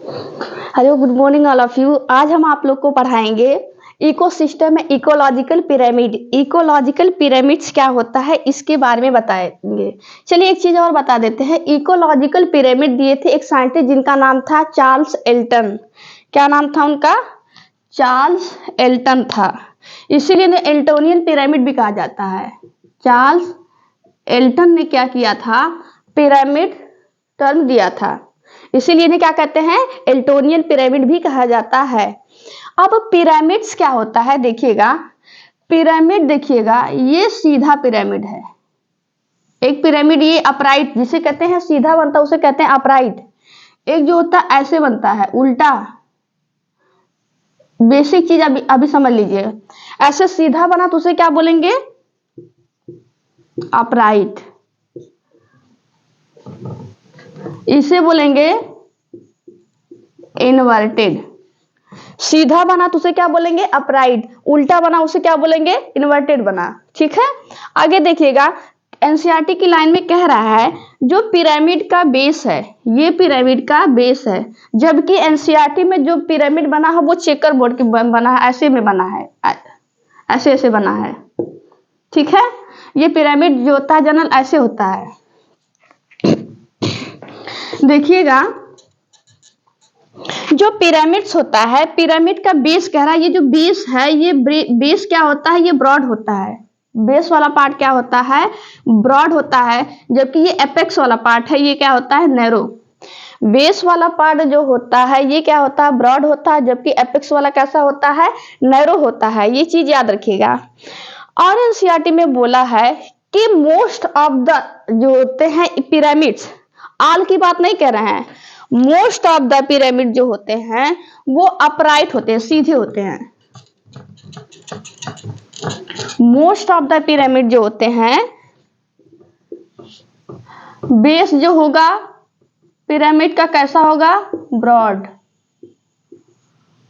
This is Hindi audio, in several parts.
Hello, good morning all of you. आज हम आप लोग को पढ़ाएंगे इकोसिस्टम में इकोलॉजिकल पिरामिड। इकोलॉजिकल पिरामिड्स क्या होता है इसके बारे में बताएंगे। चलिए एक चीज और बता देते हैं। इकोलॉजिकल पिरामिड दिए थे एक साइंटिस्ट जिनका नाम था चार्ल्स एल्टन। क्या नाम था उनका? चार्ल्स एल्टन था। इसीलिए इन्हें एल्टोनियन पिरामिड भी कहा जाता है। चार्ल्स एल्टन ने क्या किया था? पिरामिड टर्म दिया था, इसीलिए इन्हें क्या कहते हैं? एल्टोनियन पिरामिड भी कहा जाता है। अब पिरामिड्स क्या होता है देखिएगा। पिरामिड देखिएगा, ये सीधा पिरामिड है। एक पिरामिड ये अपराइट जिसे कहते हैं सीधा बनता है उसे कहते हैं अपराइट। एक जो होता है ऐसे बनता है उल्टा। बेसिक चीज अभी समझ लीजिए। ऐसे सीधा बना तो उसे क्या बोलेंगे? अपराइट। इसे बोलेंगे इनवर्टेड। सीधा बना तो उसे क्या बोलेंगे? अपराइट। उल्टा बना उसे क्या बोलेंगे? इन्वर्टेड बना। ठीक है, आगे देखिएगा। एनसीईआरटी की लाइन में कह रहा है जो पिरामिड का बेस है, ये पिरामिड का बेस है, जबकि एनसीईआरटी में जो पिरामिड बना है वो चेकर बोर्ड के बना है, ऐसे में बना है, ऐसे ऐसे बना है। ठीक है, ये पिरामिड जो होता है जनरल ऐसे होता है। देखिएगा जो पिरामिड्स होता है, पिरामिड का बेस कह रहा है, ये जो बेस है ये बेस क्या होता है? ये ब्रॉड होता है। बेस वाला पार्ट क्या होता है? ब्रॉड होता है, जबकि ये एपेक्स वाला पार्ट है ये क्या होता है? नैरो। बेस वाला पार्ट जो होता है ये क्या होता है? ब्रॉड होता है, जबकि एपेक्स वाला कैसा होता है? नैरो होता है। ये चीज याद रखिएगा। और एनसीईआरटी में बोला है कि मोस्ट ऑफ द जो होते हैं पिरामिड्स, ऑल की बात नहीं कह रहे हैं, मोस्ट ऑफ द पिरामिड जो होते हैं वो अपराइट होते हैं, सीधे होते हैं। मोस्ट ऑफ द पिरामिड जो होते हैं, बेस जो होगा पिरामिड का कैसा होगा? ब्रॉड।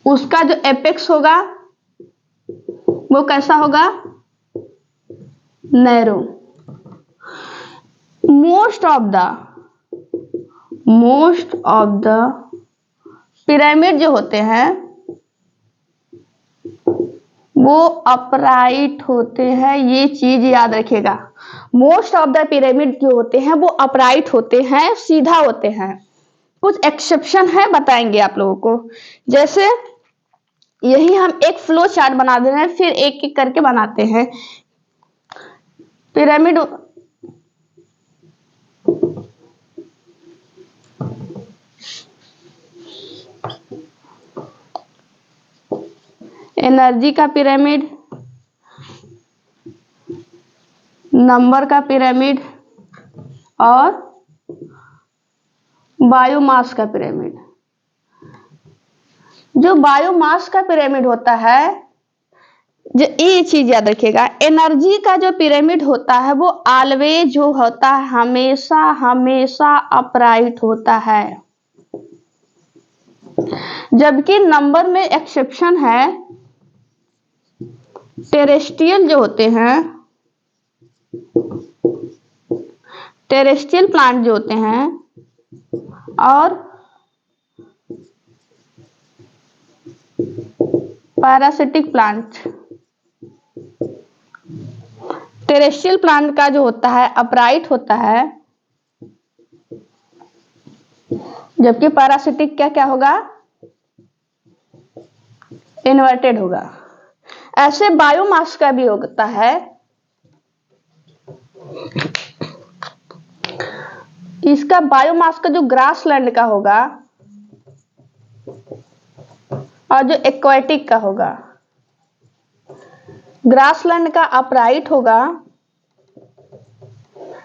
उसका जो एपेक्स होगा वो कैसा होगा? Narrow. Most of the pyramid जो होते हैं वो अपराइट होते हैं। ये चीज याद रखिएगा। मोस्ट ऑफ द पिरामिड जो होते हैं वो अपराइट होते हैं, सीधा होते हैं। कुछ एक्सेप्शन है, बताएंगे आप लोगों को। जैसे यही हम एक फ्लो चार्ट बना दे रहे हैं, फिर एक एक करके बनाते हैं। पिरामिड एनर्जी का पिरामिड, नंबर का पिरामिड और बायोमास का पिरामिड। जो बायोमास का पिरामिड होता है, जो ये चीज याद रखिएगा, एनर्जी का जो पिरामिड होता है वो ऑलवेज जो होता है हमेशा हमेशा अपराइट होता है, जबकि नंबर में एक्सेप्शन है। टेरेस्ट्रियल जो होते हैं, टेरेस्ट्रियल प्लांट जो होते हैं और पैरासिटिक प्लांट। टेरेस्ट्रियल प्लांट का जो होता है अपराइट होता है, जबकि पैरासिटिक क्या क्या होगा? इन्वर्टेड होगा। ऐसे बायोमास का भी होता है। इसका बायोमास का जो ग्रासलैंड का होगा और जो एक्वाटिक का होगा, ग्रासलैंड का अपराइट होगा,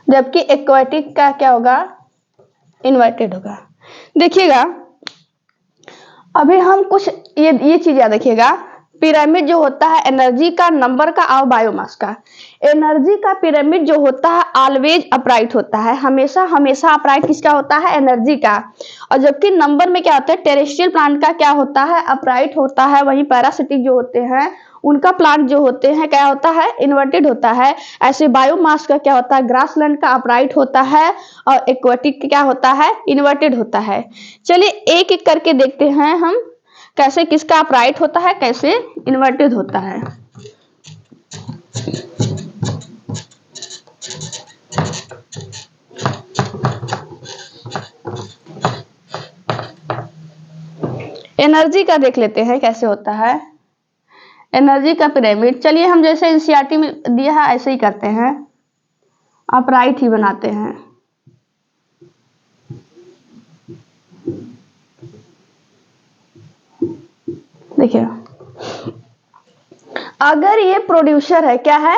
जबकि एक्वाटिक का क्या होगा? इन्वर्टेड होगा। देखिएगा अभी हम कुछ ये चीज याद रखिएगा। पिरामिड जो होता है एनर्जी का, नंबर का और बायोमास का। एनर्जी का पिरामिड जो होता है ऑलवेज अपराइट होता है, हमेशा हमेशा अपराइट किसका होता है? एनर्जी का। और जबकि नंबर में क्या होता है? टेरेस्ट्रियल प्लांट का क्या होता है? अपराइट होता है। वहीं पैरासिटिक जो होते हैं उनका प्लांट जो होते हैं क्या होता है, इन्वर्टेड होता है। ऐसे बायोमास का क्या होता है, ग्रासलैंड का अपराइट होता है और एक्वाटिक क्या होता है, इन्वर्टेड होता है। चलिए एक एक करके देखते हैं हम कैसे किसका अपराइट होता है, कैसे इन्वर्टेड होता है। एनर्जी का देख लेते हैं कैसे होता है, एनर्जी का पिरामिड। चलिए हम जैसे एनसीईआरटी में दिया है ऐसे ही करते हैं, अपराइट ही बनाते हैं। देखिए अगर ये प्रोड्यूसर है, क्या है,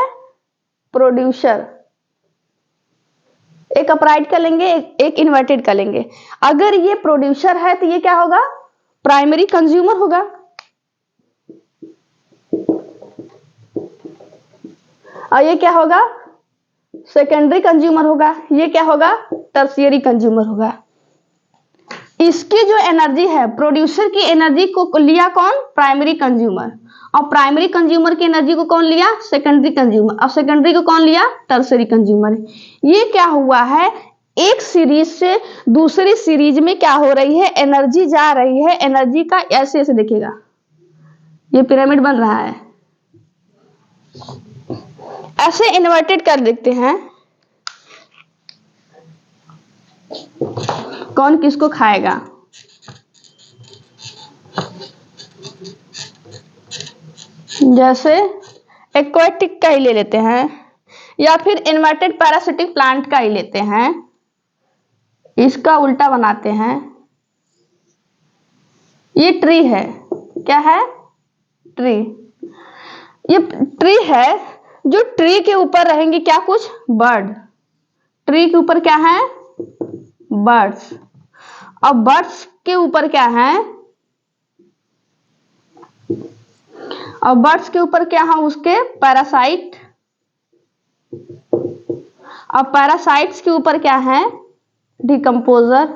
प्रोड्यूसर, एक अपराइट का लेंगे एक इन्वर्टेड का लेंगे। अगर ये प्रोड्यूसर है तो ये क्या होगा, प्राइमरी कंज्यूमर होगा। और ये क्या होगा, सेकेंडरी कंज्यूमर होगा। ये क्या होगा, टर्शियरी कंज्यूमर होगा। इसकी जो एनर्जी है, प्रोड्यूसर की एनर्जी को लिया कौन, प्राइमरी कंज्यूमर, और प्राइमरी कंज्यूमर की एनर्जी को कौन लिया, सेकेंडरी कंज्यूमर, और सेकेंडरी को कौन लिया, टर्शियरी कंज्यूमर। ये क्या हुआ है, एक सीरीज से दूसरी सीरीज में क्या हो रही है, एनर्जी जा रही है। एनर्जी का ऐसे ऐसे देखिएगा, ये पिरामिड बन रहा है। ऐसे इन्वर्टेड कर देखते हैं, कौन किसको खाएगा। जैसे एक्वाटिक का ही ले लेते हैं या फिर इन्वर्टेड पैरासिटिक प्लांट का ही लेते हैं, इसका उल्टा बनाते हैं। ये ट्री है, क्या है, ट्री। ये ट्री है, जो ट्री के ऊपर रहेंगे क्या, कुछ बर्ड। ट्री के ऊपर क्या है, बर्ड्स, और बर्ड्स के ऊपर क्या है, और बर्ड्स के ऊपर क्या है, उसके पैरासाइट, और पैरासाइट्स के ऊपर क्या है, डिकम्पोजर,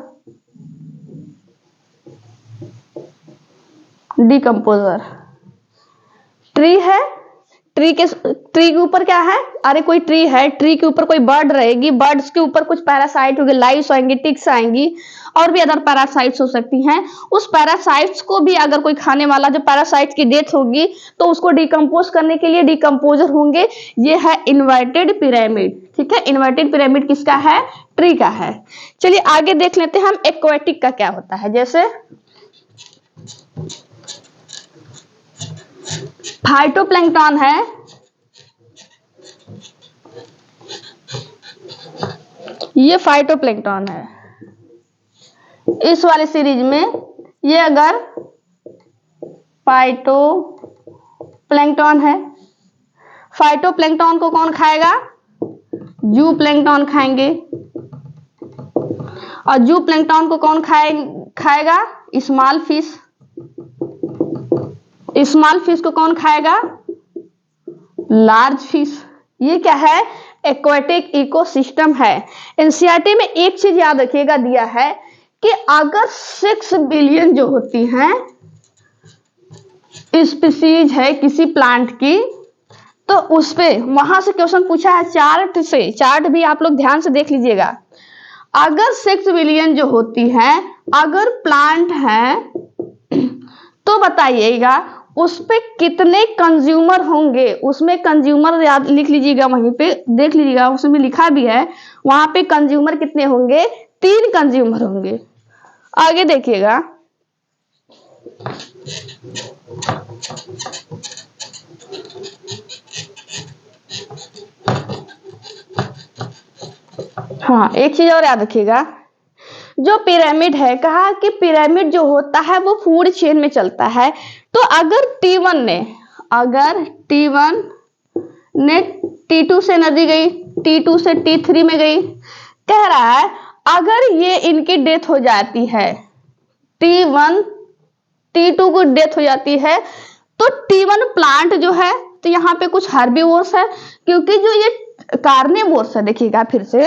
डिकम्पोजर। ट्री है, ट्री के ऊपर क्या है, अरे कोई ट्री है, ट्री के ऊपर कोई बर्ड रहेगी, बर्ड्स के ऊपर कुछ पैरासाइट होंगे, लाइव्स आएंगी, टिक्स आएंगी, और भी अदर पैरासाइट्स हो सकती हैं। उस पैरासाइट्स को भी अगर कोई खाने वाला, जो पैरासाइट्स की डेथ होगी तो उसको डिकम्पोज करने के लिए डिकम्पोजर होंगे। ये है इन्वर्टेड पिरामिड। ठीक है, इन्वर्टेड पिरामिड किसका है, ट्री का है। चलिए आगे देख लेते हैं हम एक्वाटिक का क्या होता है। जैसे फाइटोप्लैंक्टन है, ये फाइटोप्लैंक्टन है। इस वाले सीरीज में ये अगर फाइटोप्लैंक्टन है, फाइटोप्लैंक्टन को कौन खाएगा, जू प्लैंक्टन खाएंगे, और जू प्लैंक्टन को कौन खाएगा, स्मॉल फिश। स्मॉल फिश को कौन खाएगा, लार्ज फिश। ये क्या है, एक्वाटिक इकोसिस्टम है। एनसीईआरटी में एक चीज याद रखिएगा, दिया है कि अगर 6 बिलियन जो होती हैं स्पीसीज है किसी प्लांट की, तो उस पे वहां से क्वेश्चन पूछा है चार्ट से, चार्ट भी आप लोग ध्यान से देख लीजिएगा। अगर 6 बिलियन जो होती हैं, अगर प्लांट है तो बताइएगा उस पे कितने कंज्यूमर होंगे। उसमें कंज्यूमर याद लिख लीजिएगा, वहीं पे देख लीजिएगा, उसमें लिखा भी है, वहां पे कंज्यूमर कितने होंगे, 3 कंज्यूमर होंगे। आगे देखिएगा, हाँ एक चीज और याद रखिएगा, जो पिरामिड है, कहा कि पिरामिड जो होता है वो फूड चेन में चलता है। तो अगर T1 ने T2 से एनर्जी गई, T2 से T3 में गई, कह रहा है अगर ये इनकी डेथ हो जाती है, T1 T2 को डेथ हो जाती है, तो T1 प्लांट जो है, तो यहाँ पे कुछ हर्बीवोर्स है, क्योंकि जो ये कार्निवोर्स है, देखिएगा फिर से,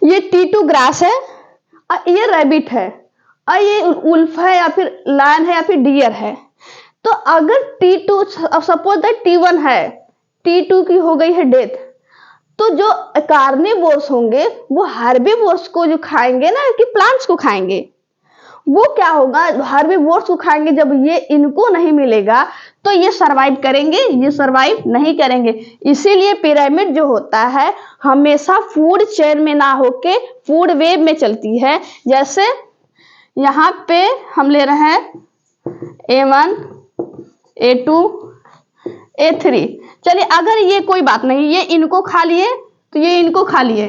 ये T2 ग्रास है, और ये रैबिट है, और ये उल्फ है या फिर लायन है या फिर डियर है। तो अगर T2 सपोज दैट T1 है, T2 की हो गई है डेथ, तो जो कार्निवोर्स होंगे वो हर्बीवोर्स को जो खाएंगे ना, कि प्लांट्स को खाएंगे, वो क्या होगा, हर्बीवोर्स को खाएंगे। जब ये इनको नहीं मिलेगा तो ये सरवाइव करेंगे, ये सरवाइव नहीं करेंगे। इसीलिए पिरामिड जो होता है हमेशा फूड चेन में ना होके फूड वेब में चलती है। जैसे यहाँ पे हम ले रहे हैं A1, A2, A3। चलिए अगर ये कोई बात नहीं, ये इनको खा लिए तो ये इनको खा लिए,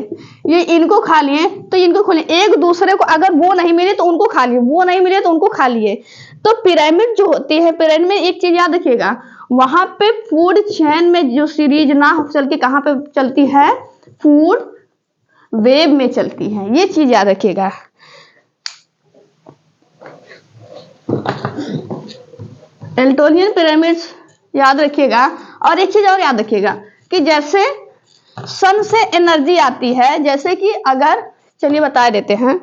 ये इनको खा लिए तो इनको खा लिए, एक दूसरे को अगर वो नहीं मिले तो उनको खा लिए, वो नहीं मिले तो उनको खा लिए। तो पिरामिड जो होती है, पिरामिड में एक चीज याद रखिएगा, वहां पे फूड चेन में जो सीरीज ना चल के कहां पे चलती है, फूड वेब में चलती है। ये चीज याद रखिएगा। एल्टोनियन पिरामिड्स याद रखिएगा। और एक चीज और याद रखिएगा कि जैसे सन से एनर्जी आती है, जैसे कि अगर, चलिए बता देते हैं,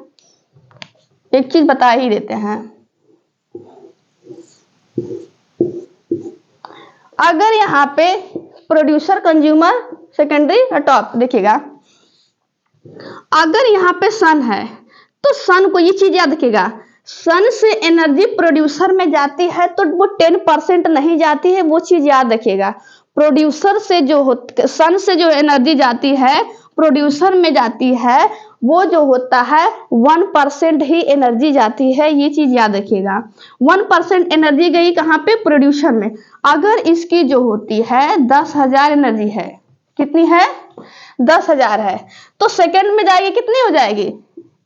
एक चीज बता ही देते हैं। अगर यहाँ पे प्रोड्यूसर, कंज्यूमर, सेकेंडरी और टॉप देखिएगा, अगर यहाँ पे सन है तो सन को, ये चीज याद रखिएगा, सन से एनर्जी प्रोड्यूसर में जाती है तो वो 10% नहीं जाती है, वो चीज याद रखिएगा। प्रोड्यूसर से जो सन से जो एनर्जी जाती है प्रोड्यूसर में जाती है, वो जो होता है 1% ही एनर्जी जाती है। ये चीज याद रखिएगा। 1% एनर्जी गई कहाँ पे, प्रोड्यूसर में। अगर इसकी जो होती है 10,000 एनर्जी है, कितनी है, 10,000 है, तो सेकंड में जाएगी, कितनी हो जाएगी,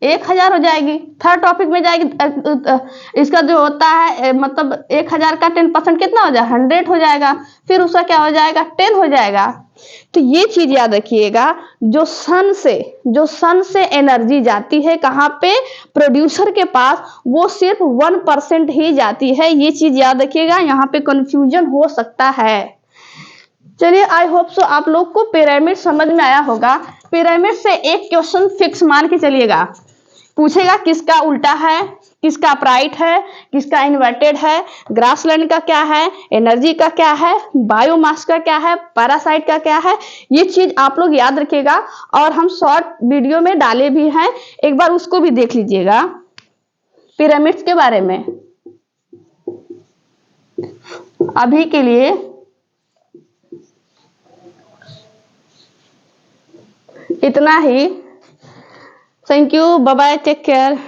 1,000 हो जाएगी। थर्ड टॉपिक में जाएगी, इसका जो होता है मतलब 1,000 का 10% कितना हो जाएगा, 100 हो जाएगा। फिर उसका क्या हो जाएगा, 10 हो जाएगा। तो ये चीज याद रखिएगा, जो सन से एनर्जी जाती है कहाँ पे, प्रोड्यूसर के पास, वो सिर्फ 1% ही जाती है। ये चीज याद रखिएगा, यहाँ पे कंफ्यूजन हो सकता है। चलिए आई होप सो आप लोग को पिरामिड समझ में आया होगा। पिरामिड से एक क्वेश्चन फिक्स मान के चलिएगा, पूछेगा किसका उल्टा है, किसका अपराइट है, किसका इन्वर्टेड है, ग्रासलैंड का क्या है, एनर्जी का क्या है, बायोमास का क्या है, पैरासाइट का क्या है। ये चीज आप लोग याद रखिएगा। और हम शॉर्ट वीडियो में डाले भी हैं, एक बार उसको भी देख लीजिएगा पिरामिड्स के बारे में। अभी के लिए इतना ही। Thank you, bye bye, take care.